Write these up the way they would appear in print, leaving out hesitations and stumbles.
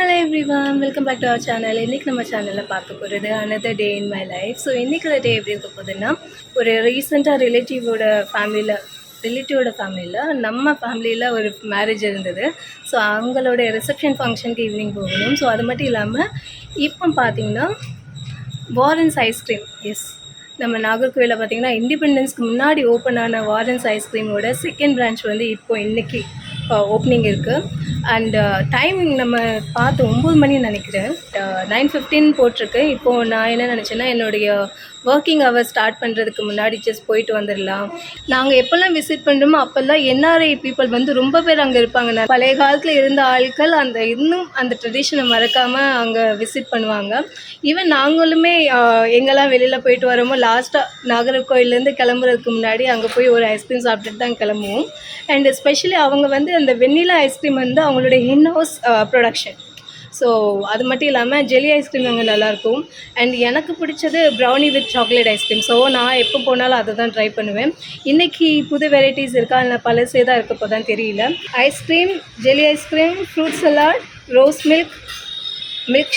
Hello everyone, welcome back to our channel. இன்றைக்கி நம்ம சேனலில் பார்க்க போகிறது another day in my life. So இன்றைக்கி டே எப்படி இருக்க போகுதுன்னா, ஒரு ரீசெண்டாக ரிலேட்டிவோட ஃபேமிலியில் நம்ம ஃபேமிலியில் ஒரு மேரேஜ் இருந்தது. ஸோ அவங்களோட ரிசப்ஷன் ஃபங்க்ஷனுக்கு ஈவினிங் போகணும். ஸோ அது மட்டும் இல்லாமல் இப்போ பார்த்திங்கன்னா வாரன்ஸ் ஐஸ்கிரீம், எஸ், நம்ம நாகர்கோவிலில் பார்த்திங்கன்னா இண்டிபெண்டன்ஸ்க்கு முன்னாடி ஓப்பன் ஆன வாரன்ஸ் ஐஸ்கிரீமோட செகண்ட் பிரான்ச் வந்து இன்றைக்கி ஓப்பனிங் இருக்குது. அண்ட் டைமிங் நம்ம பார்த்து 9 மணின்னு நினைக்கிறேன், 9:15 போட்டிருக்கு. இப்போது நான் என்ன நினச்சேன்னா, என்னுடைய ஒர்க்கிங் ஹவர் ஸ்டார்ட் பண்ணுறதுக்கு முன்னாடி ஜஸ்ட் போயிட்டு வந்துடலாம். நாங்கள் எப்போல்லாம் விசிட் பண்ணுறோமோ அப்போல்லாம் என்ஆர்ஐ பீப்புள் வந்து ரொம்ப பேர் அங்கே இருப்பாங்க. பழைய காலத்தில் இருந்த ஆட்கள் இன்னும் அந்த ட்ரெடிஷனை மறக்காமல் அங்கே விசிட் பண்ணுவாங்க. ஈவன் நாங்களுமே எங்கெல்லாம் வெளியில் போயிட்டு வரோமோ லாஸ்ட்டாக நாகர்கோவிலேருந்து கிளம்புறதுக்கு முன்னாடி அங்கே போய் ஒரு ஐஸ்கிரீம் சாப்பிட்டுட்டு தான் கிளம்புவோம். அண்ட் எஸ்பெஷலி அவங்க வந்து அந்த வெண்ணிலா ஐஸ்கிரீம் வந்து அவங்களோட இன்ஹவுஸ் ப்ரொடக்ஷன். ஸோ அது மட்டும் இல்லாமல் ஜெல்லி ஐஸ்கிரீம் அங்கே நல்லாயிருக்கும். அண்ட் எனக்கு பிடிச்சது brownie with chocolate ice cream. So நான் எப்போ போனாலும் அதை தான் ட்ரை பண்ணுவேன். இன்றைக்கி புது வெரைட்டிஸ் இருக்கா இல்லை பழசே தான் இருக்கப்போ தான் தெரியல. Ice cream, jelly ice cream, fruit salad, rose milk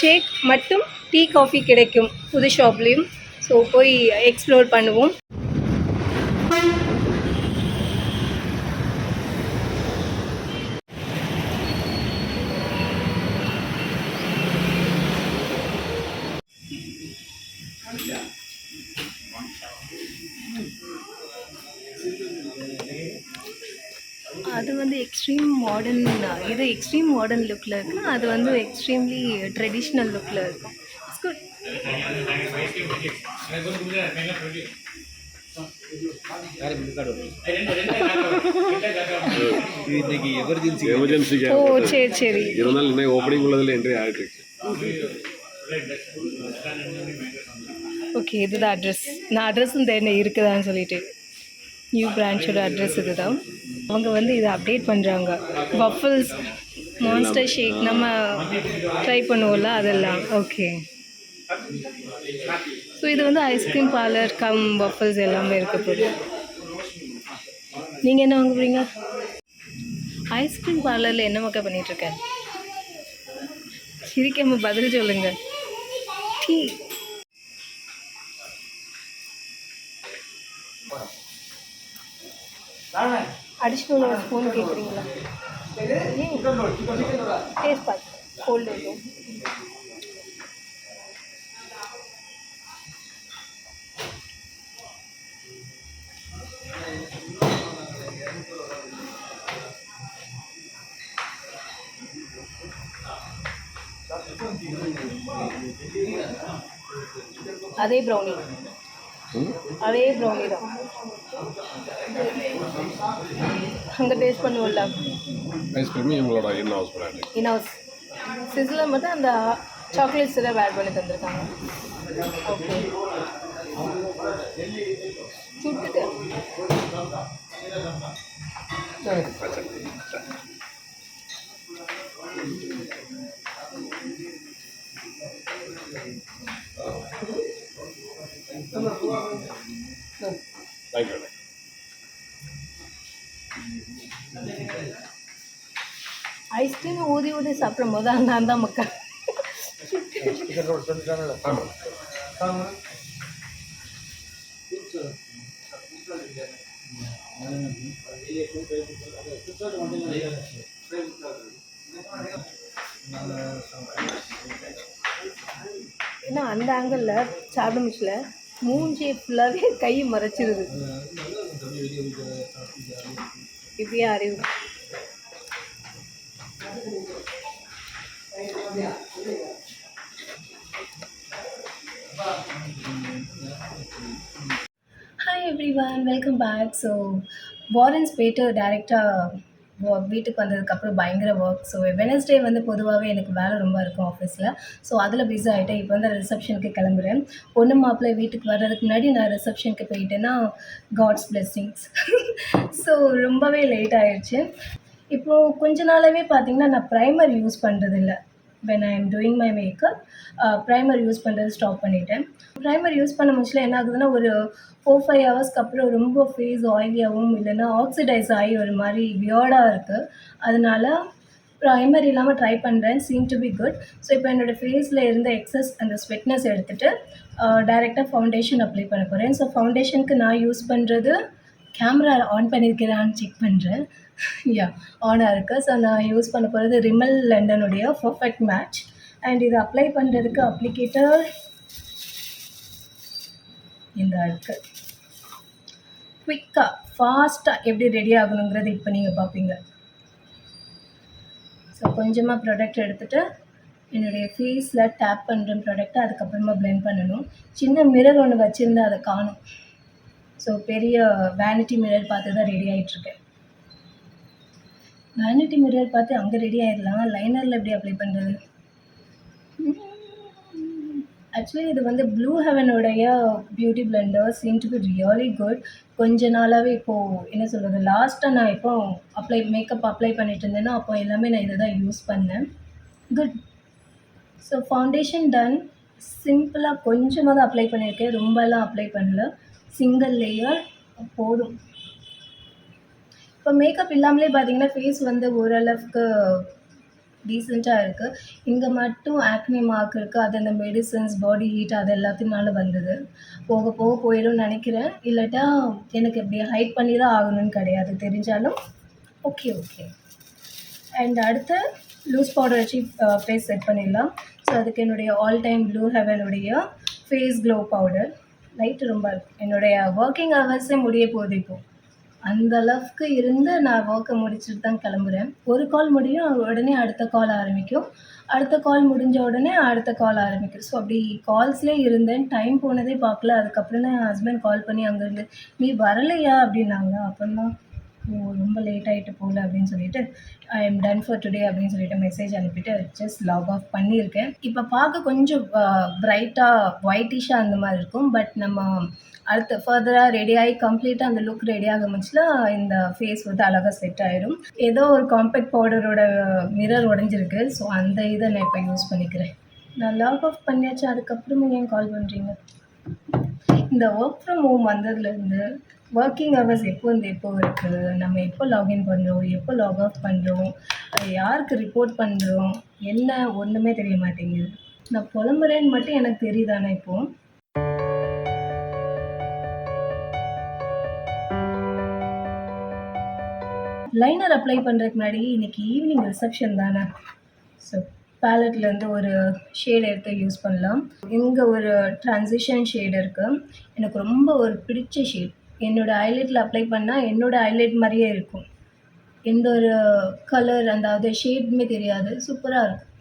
shake மற்றும் டீ காஃபி கிடைக்கும் புது ஷாப்லேயும். ஸோ போய் எக்ஸ்ப்ளோர் பண்ணுவோம். அது வந்து எக்ஸ்ட்ரீம் மாடர்ன் லுக்கில் இருக்குது. அது வந்து எக்ஸ்ட்ரீம்லி ட்ரெடிஷ்னல் லுக்கில் இருக்கும். It's good. ஓ சரி சரி. ஓகே, இதுதான் அட்ரஸ். நான் அட்ரஸும் தெரியல இருக்குதான்னு சொல்லிட்டு. நியூ பிரான்ச்சோட அட்ரஸ் இது தான். அவங்க வந்து இதை அப்டேட் பண்ணுறாங்க. வஃபல்ஸ், மான்ஸ்டர் ஷேக் நம்ம ட்ரை பண்ணுவோம்ல அதெல்லாம். ஓகே, ஸோ இது வந்து ஐஸ்கிரீம் பார்லர் கம் வஃபல்ஸ் எல்லாமே இருக்க போகுது. நீங்கள் என்ன வாங்க போகிறீங்க? ஐஸ்கிரீம் பார்லரில் என்ன மக்கா பண்ணிகிட்ருக்கேன்? சிரிக்காம பதில் சொல்லுங்கள். டீ அடிஷ்னல் ஒரு ஸ்பூன் கேட்குறீங்களா? டேஸ்ட் பார்த்து கோல்டு இருக்கும். அதே ப்ரௌனி தான் அங்கே டேஸ்ட் பண்ணுவோம்ல. ஐஸ்கிரீம் எங்களோட இன்ஹவுஸ் சிஸ்லர் மட்டும் அந்த சாக்லேட் சிரப் ஆட் பண்ணி தந்திருக்காங்க. ஓகே, சுட்டுட்டு ஐஸ்கிரீம் ஊதி சாப்பிடும் போது நான் தான் மக்கள். ஏன்னா அந்த ஆங்கிளில் சாப்பிட முடியல, மூஞ்சி ஃபுல்லாகவே கை மறைச்சிருது. இப்படியே அறிவு. Hi everyone, welcome back. So வாரன்ஸ் போய்ட்டு டேரெக்டாக வீட்டுக்கு வந்ததுக்கப்புறம் பயங்கர ஒர்க். ஸோ வெனஸ்டே வந்து பொதுவாகவே எனக்கு வேலை ரொம்ப இருக்கும் ஆஃபீஸில். ஸோ அதில் பிஸி ஆகிட்டேன். இப்போ வந்து ரிசப்ஷனுக்கு கிளம்புறேன். பொண்ணு மாப்பிள்ளை வீட்டுக்கு வர்றதுக்கு முன்னாடி நான் ரிசப்ஷனுக்கு போயிட்டேன்னா காட்ஸ் பிளெஸ்ஸிங்ஸ். ஸோ ரொம்பவே லேட் ஆகிடுச்சு. இப்போது கொஞ்ச நாளாகவே பார்த்திங்கன்னா நான் ப்ரைமர் யூஸ் பண்ணுறதில்ல. When I am doing my makeup primer use பண்ணுறது ஸ்டாப் பண்ணிட்டேன். ப்ரைமர் யூஸ் பண்ண முச்சில் என்ன ஆகுதுன்னா, ஒரு 4-5 ஹவர்ஸ்க்கு அப்புறம் ரொம்ப ஃபேஸ் ஆயிலியாகவும் இல்லைன்னா ஆக்சிடைஸ் ஆகி ஒரு மாதிரி வியர்டாக இருக்குது. அதனால ப்ரைமர் இல்லாமல் ட்ரை பண்ணுறேன். Seam to be good. So இப்போ என்னோடய ஃபேஸில் இருந்த எக்ஸஸ் அந்த ஸ்வெட்னஸ் எடுத்துகிட்டு டைரெக்டாக ஃபவுண்டேஷன் அப்ளை பண்ண போகிறேன். ஸோ ஃபவுண்டேஷனுக்கு நான் யூஸ் பண்ணுறது கேமரா ஆன் பண்ணியிருக்கிறான்னு செக் பண்ணுறேன். யா ஆனாக இருக்குது. ஸோ நான் யூஸ் பண்ண போகிறது ரிமல் லண்டனுடைய பர்ஃபெக்ட் மேட்ச். அண்ட் இதை அப்ளை பண்ணுறதுக்கு அப்ளிகேட்டர் இந்த இருக்குது. குவிக்காக ஃபாஸ்ட்டாக எப்படி ரெடி ஆகணுங்கிறது இப்போ நீங்கள் பார்ப்பீங்க. ஸோ கொஞ்சமாக ப்ராடக்ட் எடுத்துகிட்டு என்னுடைய ஃபேஸில் டேப் பண்ணுற ப்ராடக்ட்டை அதுக்கப்புறமா பிளெண்ட் பண்ணணும். சின்ன மிரர் ஒன்று வச்சுருந்தேன், அதை காணும். ஸோ பெரிய வேனிட்டி மிரர் பார்த்து தான் ரெடி ஆகிட்டுருக்கேன். வேனிட்டி மிரர் பார்த்து அங்கே ரெடி ஆகிடலாம். லைனரில் எப்படி அப்ளை பண்ணுறது? ஆக்சுவலி இது வந்து ப்ளூ ஹெவனுடைய beauty blender. Seem to be really good. கொஞ்ச நாளாகவே இப்போது என்ன சொல்கிறது, லாஸ்ட்டாக நான் எப்போ மேக்கப் அப்ளை பண்ணிட்டு இருந்தேன்னா அப்போ எல்லாமே நான் இதை தான் யூஸ் பண்ணேன். குட். So foundation done. சிம்பிளாக கொஞ்சமாக தான் அப்ளை பண்ணியிருக்கேன், ரொம்பலாம் அப்ளை பண்ணல. சிங்கிள் லேயர் போதும். இப்போ மேக்கப் இல்லாமலே பார்த்தீங்கன்னா ஃபேஸ் வந்து ஓரளவுக்கு டீசெண்டாக இருக்குது. இங்கே மட்டும் ஆக்னி மார்க் இருக்குது. அது அந்த மெடிசன்ஸ், பாடி ஹீட் அது எல்லாத்தினால வந்தது. போக போக போயிடும்னு நினைக்கிறேன். இல்லாட்டா எனக்கு இப்படி ஹைட் பண்ணி தான் ஆகணும்னு கிடையாது, தெரிஞ்சாலும் ஓகே. அண்ட் அடுத்து லூஸ் பவுடர் வச்சு ஃபேஸ் செட் பண்ணிடலாம். ஸோ அதுக்கு என்னுடைய ஆல் டைம் ப்ளூ ஹெவனுடைய ஃபேஸ் க்ளோ பவுடர். லைட்டு ரொம்ப இருக்குது. என்னுடைய ஒர்க்கிங் ஹவர்ஸே முடிய போகுது இப்போது. அந்த அளவுக்கு இருந்து நான் ஒர்க்கை முடிச்சுட்டு தான் கிளம்புறேன். ஒரு கால் முடியும், உடனே அடுத்த கால் ஆரம்பிக்கும். அடுத்த கால் முடிஞ்ச உடனே அடுத்த கால் ஆரம்பிக்கும். ஸோ அப்படி கால்ஸ்லேயே இருந்தேன். டைம் போனதே பார்க்கல. அதுக்கப்புறம் தான் என் ஹஸ்பண்ட் கால் பண்ணி அங்கேருந்து நீ வரலையா அப்படின்னாங்க. அப்புறம் தான் ரொம்ப லேட் ஆகிட்டு போகல அப்படின்னு சொல்லிட்டு I am done for today அப்படின்னு சொல்லிட்டு மெசேஜ் அனுப்பிட்டு ஜஸ்ட் லாக் ஆஃப் பண்ணியிருக்கேன். இப்போ பார்க்க கொஞ்சம் பிரைட்டாக ஒயிட்டிஷாக அந்த மாதிரி இருக்கும். பட் நம்ம அடுத்து ஃபர்தராக ரெடி ஆகி கம்ப்ளீட்டாக அந்த லுக் ரெடி ஆக முச்சுல இந்த ஃபேஸ் வந்து அழகாக செட் ஆயிடும். ஏதோ ஒரு காம்பேக்ட் பவுடரோட மிரர் உடஞ்சிருக்கு. ஸோ அந்த இதை நான் இப்போ யூஸ் பண்ணிக்கிறேன். நான் லாக் ஆஃப் பண்ணியாச்சு. அதுக்கப்புறம் ஏன் கால் பண்ணுறீங்க? இந்த ஒர்க் ஃப்ரம் ஹோம் வந்ததுலேருந்து ஒர்க்கிங் ஹவர்ஸ் எப்போ இருக்குது, நம்ம எப்போ லாகின் பண்ணுறோம், எப்போ லாக் ஆஃப் பண்ணுறோம், யாருக்கு ரிப்போர்ட் பண்ணுறோம், என்ன ஒன்றுமே தெரிய மாட்டேங்குது. நான் புலம்புறேன்னு மட்டும் எனக்கு தெரியுதானே இப்போது. லைனர் அப்ளை பண்ணுறதுக்கு முன்னாடி இன்றைக்கி ஈவினிங் ரிசப்ஷன் தானே. ஸோ பேலட்லேருந்து ஒரு ஷேட் எடுத்து யூஸ் பண்ணலாம். இங்கே ஒரு ட்ரான்சிஷன் ஷேட் இருக்குது. எனக்கு ரொம்ப ஒரு பிடிச்ச ஷேட். என்னோடய ஐலைட்டில் அப்ளை பண்ணால் என்னோடய ஐலைட் மாதிரியே இருக்கும். எந்த ஒரு கலர் அந்த ஷேடுமே தெரியாது. சூப்பராக இருக்கும்.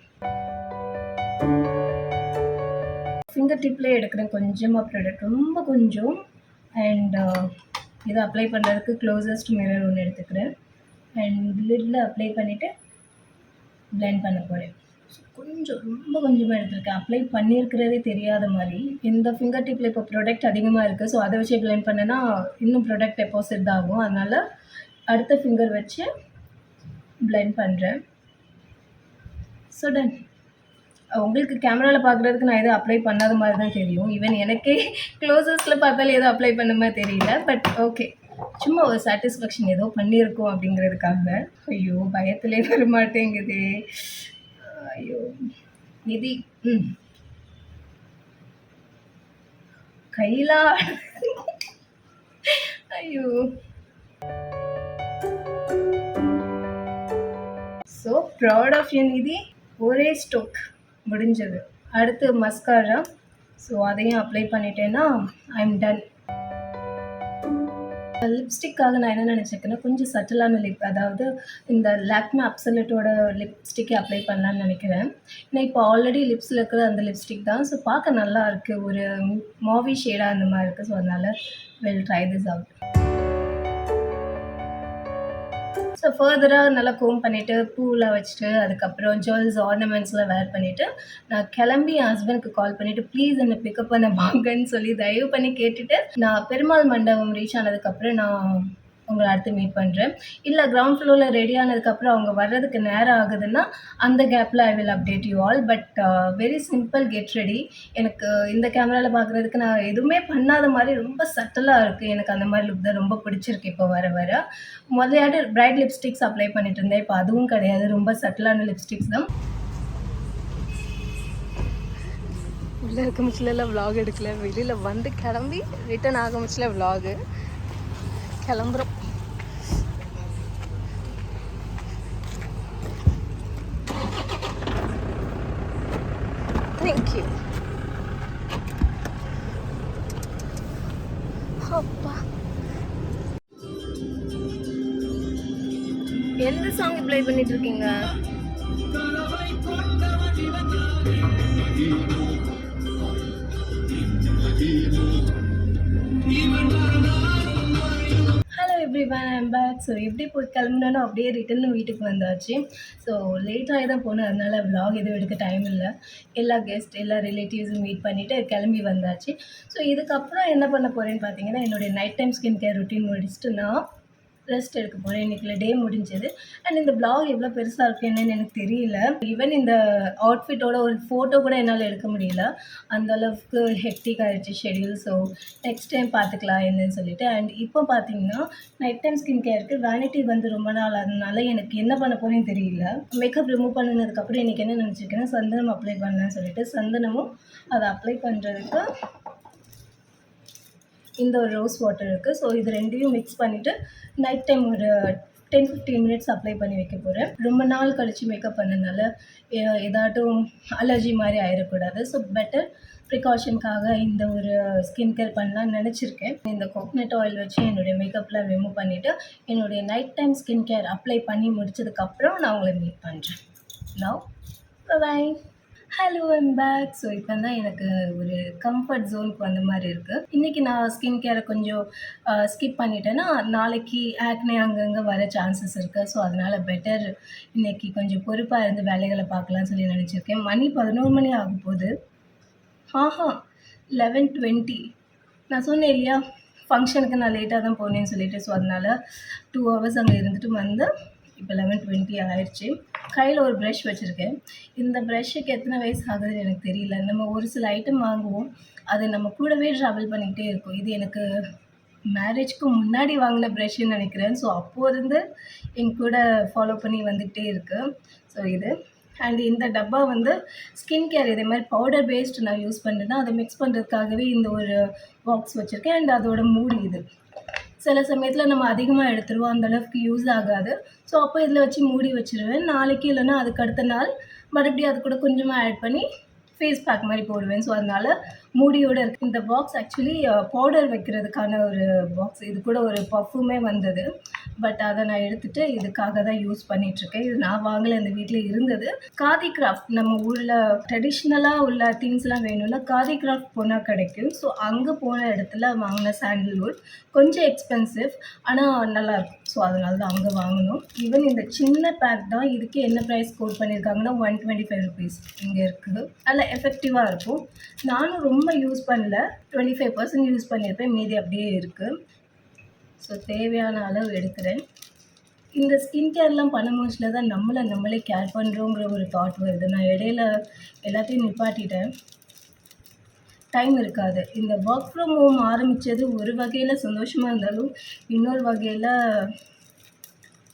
ஃபிங்கர் டிப்லேயே எடுக்கிறேன் கொஞ்சமாக ப்ராடக்ட், ரொம்ப கொஞ்சம். அண்ட் இதை அப்ளை பண்ணுறதுக்கு க்ளோசஸ்ட் மிரர் ஒன்று எடுத்துக்கிறேன். அண்ட் லிட்டில் அப்ளை பண்ணிவிட்டு பிளெண்ட் பண்ண போகிறேன். கொஞ்சம் ரொம்ப கொஞ்சமாக எடுத்திருக்கேன். அப்ளை பண்ணியிருக்கிறதே தெரியாத மாதிரி. இந்த ஃபிங்கர் டிப்பில் இப்போ ப்ராடக்ட் அதிகமாக இருக்குது. ஸோ அதை வச்சு பிளெண்ட் பண்ணேன்னா இன்னும் ப்ராடக்ட் டெபாசிட் தான் ஆகும். அதனால் அடுத்த ஃபிங்கர் வச்சு பிளெண்ட் பண்ணுறேன். So done. உங்களுக்கு கேமராவில் பார்க்குறதுக்கு நான் எதுவும் அப்ளை பண்ணாத மாதிரி தான் தெரியும். ஈவன் எனக்கே க்ளோசஸில் பார்த்தாலும் எதுவும் அப்ளை பண்ண மாதிரி தெரியல. பட் ஓகே, சும்மா ஒரு சாட்டிஸ்ஃபேக்ஷன் ஏதோ பண்ணியிருக்கோம் அப்படிங்கிறதுக்காக. ஐயோ பயத்திலே வர மாட்டேங்குது. ஐயோ நிதி கையிலா. ஐயோ ஸோ ப்ரௌட் ஆஃப் யூ நிதி. ஒரே ஸ்டோக் முடிஞ்சது. அடுத்து மஸ்காரா. ஸோ அதையும் அப்ளை பண்ணிட்டேன்னா ஐ எம் டன். லிப்ஸ்டிக்காக நான் என்ன நினச்சிருக்கேன்னா கொஞ்சம் சட்டிலான லிப், அதாவது இந்த லாக்மே அப்சல்யூட்டோட லிப்ஸ்டிக்கை அப்ளை பண்ணலான்னு நினைக்கிறேன். ஏன்னா இப்போ ஆல்ரெடி லிப்ஸில் இருக்கிற அந்த லிப்ஸ்டிக் தான். ஸோ பார்க்க நல்லா இருக்குது, ஒரு மாவி ஷேடாக அந்த மாதிரி இருக்குது. ஸோ அதனால் will try this out. So ஃபர்தராக நல்லா கோம் பண்ணிவிட்டு பூவெலாம் வச்சுட்டு அதுக்கப்புறம் ஜுவல்ஸ் ஆர்னமெண்ட்ஸ்லாம் வேர் பண்ணிவிட்டு நான் கிளம்பி என் ஹஸ்பண்டுக்கு கால் பண்ணிவிட்டு ப்ளீஸ் என்னை பிக்கப் பண்ண வாங்கன்னு சொல்லி தயவு பண்ணி கேட்டுட்டு நான் பெருமாள் மண்டபம் ரீச் ஆனதுக்கப்புறம் நான் உங்களை அடுத்து மீட் பண்ணுறேன். இல்லை கிரவுண்ட் ஃப்ளோரில் ரெடி ஆனதுக்கப்புறம் அவங்க வர்றதுக்கு நேரம் ஆகுதுன்னா அந்த கேப்பில் I will update you all. But very simple, get ready. எனக்கு இந்த கேமராவில் பார்க்குறதுக்கு நான் எதுவுமே பண்ணாத மாதிரி ரொம்ப சட்டலாக இருக்குது. எனக்கு அந்த மாதிரி லுக் தான் ரொம்ப பிடிச்சிருக்கு. இப்போ வர வர முதலையாட்டு பிரைட் லிப்ஸ்டிக்ஸ் அப்ளை பண்ணிட்டு இருந்தேன். இப்போ அதுவும் கிடையாது, ரொம்ப சட்டலான லிப்ஸ்டிக்ஸ் தான். உள்ளே இருக்க முச்சிலெல்லாம் விலாக் எடுக்கல, வெளியில் வந்து கிளம்பி ரிட்டன் ஆக முச்சில விலாகு கிளம்புறோம். தேங்க்யூ. அப்பா, எந்த சாங் ப்ளே பண்ணிட்டு இருக்கீங்க? Hello everyone, I'm back. So எப்படி போய் கிளம்புனோன்னா அப்படியே ரிட்டர்னு வீட்டுக்கு வந்தாச்சு. ஸோ லேட்டாகி தான் போனேன், அதனால் விலாக் எதுவும் எடுக்க டைம் இல்லை. எல்லா கெஸ்ட் எல்லா ரிலேட்டிவ்ஸும் மீட் பண்ணிவிட்டு கிளம்பி வந்தாச்சு. ஸோ இதுக்கப்புறம் என்ன பண்ண போகிறேன்னு பார்த்தீங்கன்னா, என்னுடைய night time skin care routine முடிச்சுட்டு நான் ரெஸ்ட் எடுக்க போகிறேன். இன்றைக்கி டே முடிஞ்சது. அண்ட் இந்த பிளாக் எவ்வளோ பெருசாக இருக்குது என்னன்னு எனக்கு தெரியல. ஈவன் இந்த அவுட்ஃபிட்டோட ஒரு ஃபோட்டோ கூட என்னால் எடுக்க முடியல, அந்தளவுக்கு ஹெக்டிக் ஆகிடுச்சு ஷெடியூல். ஸோ நெக்ஸ்ட் டைம் பார்த்துக்கலாம் என்னன்னு சொல்லிட்டு. அண்ட் இப்போ பார்த்தீங்கன்னா நைட் டைம் ஸ்கின் கேருக்கு வேனிட்டி வந்து ரொம்ப நாள், அதனால எனக்கு என்ன பண்ண போகிறேன்னு தெரியல. மேக்கப் ரிமூவ் பண்ணினதுக்கப்புறம் இன்றைக்கி என்ன நினச்சிருக்கேன்னா சந்தனம் அப்ளை பண்ணலான்னு சொல்லிட்டு, சந்தனமும் அதை அப்ளை பண்ணுறதுக்கு இந்த ஒரு ரோஸ் வாட்டர் இருக்குது. ஸோ இது ரெண்டையும் மிக்ஸ் பண்ணிவிட்டு நைட் டைம் ஒரு 10-15 மினிட்ஸ் அப்ளை பண்ணி வைக்க போகிறேன். ரொம்ப நாள் கழித்து மேக்கப் பண்ணனால ஏதாட்டும் அலர்ஜி மாதிரி ஆகிடக்கூடாது. ஸோ பெட்டர் ப்ரிகாஷனுக்காக இந்த ஒரு ஸ்கின் கேர் பண்ணலான்னு நினச்சிருக்கேன். இந்த கோகனட் ஆயில் வச்சு என்னுடைய மேக்கப்லாம் ரிமூவ் பண்ணிவிட்டு என்னுடைய night time skin care apply பண்ணி முடிச்சதுக்கப்புறம் நான் உங்களை மீட் பண்ணுறேன். Now bye. Hello, I'm back. So இப்போ தான் எனக்கு ஒரு கம்ஃபர்ட் ஜோனுக்கு வந்த மாதிரி இருக்குது. இன்றைக்கி நான் ஸ்கின் கேரை கொஞ்சம் ஸ்கிப் பண்ணிட்டேன்னா நாளைக்கு ஆக்னே அங்கங்கே வர சான்சஸ் இருக்குது. ஸோ அதனால் பெட்டர் இன்றைக்கி கொஞ்சம் பொறுப்பாக இருந்து வேலைகளை பார்க்கலான்னு சொல்லி நினச்சிருக்கேன். மணி 11 மணி ஆக போகுது. 11:20. நான் சொன்னேன் இல்லையா, ஃபங்க்ஷனுக்கு நான் லேட்டாக தான் போனேன்னு சொல்லிட்டு. ஸோ அதனால் 2 ஹவர்ஸ் அங்கே இருந்துட்டு வந்து இப்போ 11:20 ஆயிடுச்சு. கையில் ஒரு ப்ரஷ் வச்சுருக்கேன். இந்த ப்ரஷ்ஷுக்கு எத்தனை வயசு ஆகுதுன்னு எனக்கு தெரியல. நம்ம ஒரு சில ஐட்டம் வாங்குவோம், அது நம்ம கூடவே ட்ராவல் பண்ணிக்கிட்டே இருக்கும். இது எனக்கு மேரேஜ்க்கு முன்னாடி வாங்கின ப்ரஷ்ஷுன்னு நினைக்கிறேன். ஸோ அப்போது என் கூட ஃபாலோ பண்ணி வந்துகிட்டே இருக்குது. ஸோ இது அண்ட் இந்த டப்பா வந்து ஸ்கின் கேர் இதே மாதிரி பவுடர் பேஸ்ட் நான் யூஸ் பண்ணுறேன்னா அதை மிக்ஸ் பண்ணுறதுக்காகவே இந்த ஒரு பாக்ஸ் வச்சுருக்கேன். அண்ட் அதோட மூடி இது. சில சமயத்தில் நம்ம அதிகமாக எடுத்துருவோம், அந்தளவுக்கு யூஸ் ஆகாது. ஸோ அப்போ இதில் வச்சு மூடி வச்சுருவேன். நாளைக்கு இல்லைன்னா அதுக்கு அடுத்த நாள் மறுபடியும் அது கூட கொஞ்சமாக ஆட் பண்ணி ஃபேஸ் பேக் மாதிரி போடுவேன். ஸோ அதனால் மூடியோடு இருக்குது. இந்த பாக்ஸ் ஆக்சுவலி பவுடர் வைக்கிறதுக்கான ஒரு பாக்ஸ். இது கூட ஒரு பஃப்புமே வந்தது. பட் அதை நான் எடுத்துகிட்டு இதுக்காக தான் யூஸ் பண்ணிகிட்ருக்கேன். இது நான் வாங்கலை, இந்த வீட்டில் இருந்தது. காதி கிராஃப்ட் நம்ம ஊரில் ட்ரெடிஷ்னலாக உள்ள திங்ஸ்லாம் வேணும்னா காதி கிராஃப்ட் போனால் கிடைக்கும். ஸோ அங்கே போன இடத்துல வாங்கின சாண்டில்வுட் கொஞ்சம் எக்ஸ்பென்சிவ், ஆனால் நல்லாயிருக்கும். ஸோ அதனால தான் அங்கே வாங்கணும். ஈவன் இந்த சின்ன பேக் தான், இதுக்கு என்ன ப்ரைஸ் கோட் பண்ணியிருக்காங்கன்னா 125 rupees இங்கே இருக்குது. நல்லா எஃபெக்டிவாக இருக்கும். நானும் ரொம்ப யூஸ் பண்ணல, 25% யூஸ் பண்ணியிருப்பேன், மீதி அப்படியே இருக்குது. ஸோ தேவையான அளவு எடுக்கிறேன். இந்த ஸ்கின் கேர்லாம் பண்ணும்போதுல தான் நம்மளே கேர் பண்ணுறோங்கிற ஒரு தாட் வருது. நான் இடையில எல்லாத்தையும் நிப்பாட்டிட்டேன், டைம் இருக்காது. இந்த ஒர்க் ஃப்ரம் ஹோம் ஆரம்பித்தது ஒரு வகையில் சந்தோஷமாக இருந்தாலும் இன்னொரு வகையில்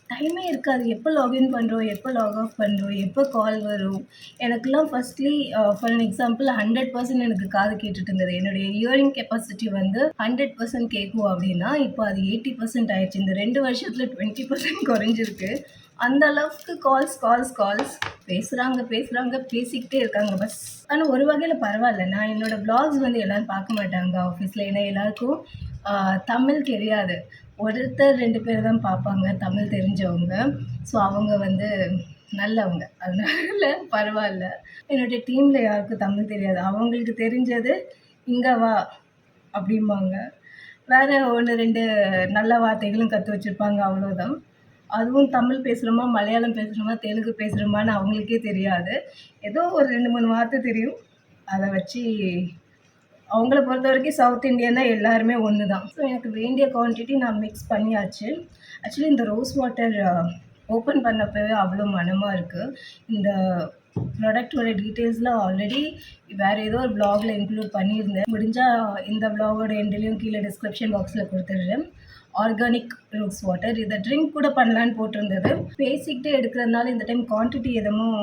டைமே இருக்காது. எப்போ லாகின் பண்ணுறோம், எப்போ லாக் ஆஃப் பண்ணுறோம், எப்போ கால் வரும். எனக்குலாம் ஃபஸ்ட்லி ஃபார் அன் எக்ஸாம்பிள் 100% எனக்கு காது கேட்டுட்டு இருந்தது. என்னுடைய இயரிங் கெப்பாசிட்டி வந்து 100% கேட்கும் அப்படின்னா இப்போ அது 80% ஆயிடுச்சு. இந்த 2 வருஷத்தில் 20% குறைஞ்சிருக்கு. அந்த அளவுக்கு கால்ஸ் பேசுகிறாங்க, பேசிக்கிட்டே இருக்காங்க பஸ். ஆனால் ஒரு வகையில் பரவாயில்ல. நான் என்னோடய வ்ளாக்ஸ் வந்து எல்லோரும் பார்க்க மாட்டாங்க ஆஃபீஸில். ஏன்னா எல்லாருக்கும் தமிழ் தெரியாது. ஒருத்தர் 2 பேர் தான் பார்ப்பாங்க தமிழ் தெரிஞ்சவங்க. ஸோ அவங்க வந்து நல்லவங்க, அதனால பரவாயில்ல. என்னுடைய டீமில் யாருக்கும் தமிழ் தெரியாது. அவங்களுக்கு தெரிஞ்சது இங்கே வா அப்படிம்பாங்க. வேறு 1-2 நல்ல வார்த்தைகளும் கற்று வச்சுருப்பாங்க, அவ்வளோதான். அதுவும் தமிழ் பேசுகிறோமா, மலையாளம் பேசுகிறோமா, தெலுங்கு பேசுகிறோமான்னு அவங்களுக்கே தெரியாது. ஏதோ ஒரு 2-3 வார்த்தை தெரியும். அதை வச்சு அவங்கள பொறுத்த வரைக்கும் சவுத் இந்தியன்னா எல்லாருமே ஒன்று தான். ஸோ எனக்கு வேண்டிய குவான்டிட்டி நான் மிக்ஸ் பண்ணியாச்சு. ஆக்சுவலி இந்த ரோஸ் வாட்டர் ஓப்பன் பண்ணப்பவே அவ்வளோ மணமாக இருக்குது. இந்த ப்ராடக்ட்டோட டீட்டெயில்ஸ்லாம் ஆல்ரெடி வேறு ஏதோ ஒரு வ்ளாகில் இன்க்ளூட் பண்ணியிருந்தேன். முடிஞ்சால் இந்த வ்ளாகோட எண்ட்லேயும் கீழே டிஸ்கிரிப்ஷன் பாக்ஸில் கொடுத்துட்றேன். ஆர்கானிக் ரோஸ் வாட்டர், இதை ட்ரிங்க் கூட பண்ணலான்னு போட்டிருந்தது. பேசிக்கிட்டே எடுக்கிறதுனால இந்த டைம் குவான்டிட்டி எதுவும்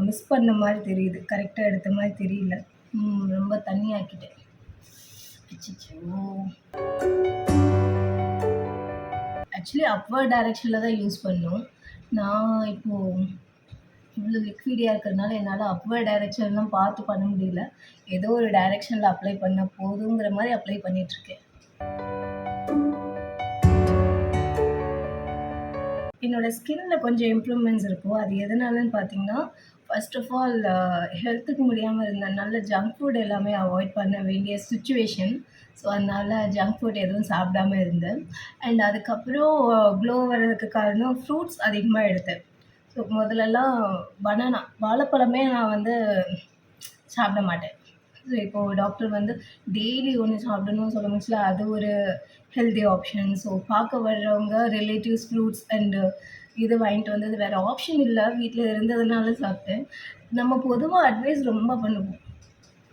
மிஸ் பண்ண மாதிரி தெரியுது, கரெக்டாக எடுத்த மாதிரி தெரியல. ரொம்ப தண்ணி ஆக்கிட்டேன். ஆக்சுவலி அப்வர்ட் டைரெக்ஷனில் தான் யூஸ் பண்ணோம். நான் இப்போது இவ்வளோ லிக்விடியாக இருக்கிறதுனால என்னால் அப்வர்ட் டைரெக்ஷன்லாம் பார்த்து பண்ண முடியல. ஏதோ ஒரு டைரெக்ஷனில் அப்ளை பண்ண போதுங்கிற மாதிரி அப்ளை பண்ணிகிட்ருக்கேன். என்னோடய ஸ்கின்னில் கொஞ்சம் இம்ப்ரூவ்மெண்ட்ஸ் இருக்கும். அது எதனாலன்னு பார்த்தீங்கன்னா, ஃபர்ஸ்ட் ஆஃப் ஆல் ஹெல்த்துக்கு முடியாமல் இருந்தேன். நல்ல ஜங்க் ஃபுட் எல்லாமே அவாய்ட் பண்ண வேண்டிய சிச்சுவேஷன். ஸோ அதனால் ஜங்க் ஃபுட் எதுவும் சாப்பிடாம இருந்தேன். அண்ட் அதுக்கப்புறம் க்ளோ வர்றதுக்கு காரணம் ஃப்ரூட்ஸ் அதிகமாக எடுத்தேன். ஸோ முதல்லலாம் வாழைப்பழமே நான் வந்து சாப்பிட மாட்டேன். ஸோ இப்போது டாக்டர் வந்து டெய்லி ஒன்று சாப்பிடணும்னு சொல்ல முடியல. அது ஒரு ஹெல்தி ஆப்ஷன். ஸோ பார்க்க வர்றவங்க ரிலேட்டிவ்ஸ் ஃப்ரூட்ஸ் அண்டு இது வாங்கிட்டு வந்தது, வேறு ஆப்ஷன் இல்லை, வீட்டில் இருந்ததுனால சாப்பிட்டேன். நம்ம பொதுவாக அட்வைஸ் ரொம்ப பண்ணுவோம்,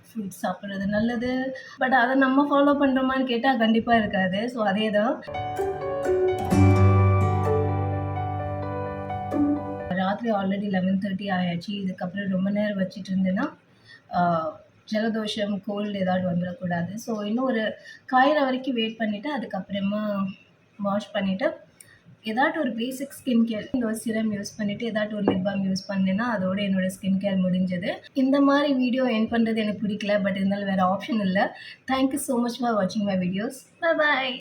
ஃப்ரூட்ஸ் சாப்பிட்றது நல்லது. பட் அதை நம்ம ஃபாலோ பண்ணுறோமான்னு கேட்டால் கண்டிப்பாக இருக்காது. ஸோ அதே தான். ராத்திரி ஆல்ரெடி 11:30 ஆயாச்சு. இதுக்கப்புறம் ரொம்ப நேரம் வச்சுட்டு இருந்தேன்னா ஜலதோஷம், கோல்டு ஏதாவது வந்துடக்கூடாது. ஸோ இன்னும் ஒரு காயிற வரைக்கும் வெயிட் பண்ணிவிட்டு அதுக்கப்புறமா வாஷ் பண்ணிவிட்டு ஏதாட்டும் ஒரு பேசிக் ஸ்கின் கேர், இந்த ஒரு சிரம் யூஸ் பண்ணிவிட்டு ஏதாட்டும் ஒரு லிப் பாம் யூஸ் பண்ணேன்னா அதோட என்னோடய ஸ்கின் கேர் முடிஞ்சது. இந்த மாதிரி வீடியோ எண்ட் பண்ணுறது எனக்கு பிடிக்கல. பட் இருந்தாலும் வேறு ஆப்ஷன் இல்லை. தேங்க்யூ ஸோ மச் ஃபார் வாட்சிங் மை வீடியோஸ். Bye bye.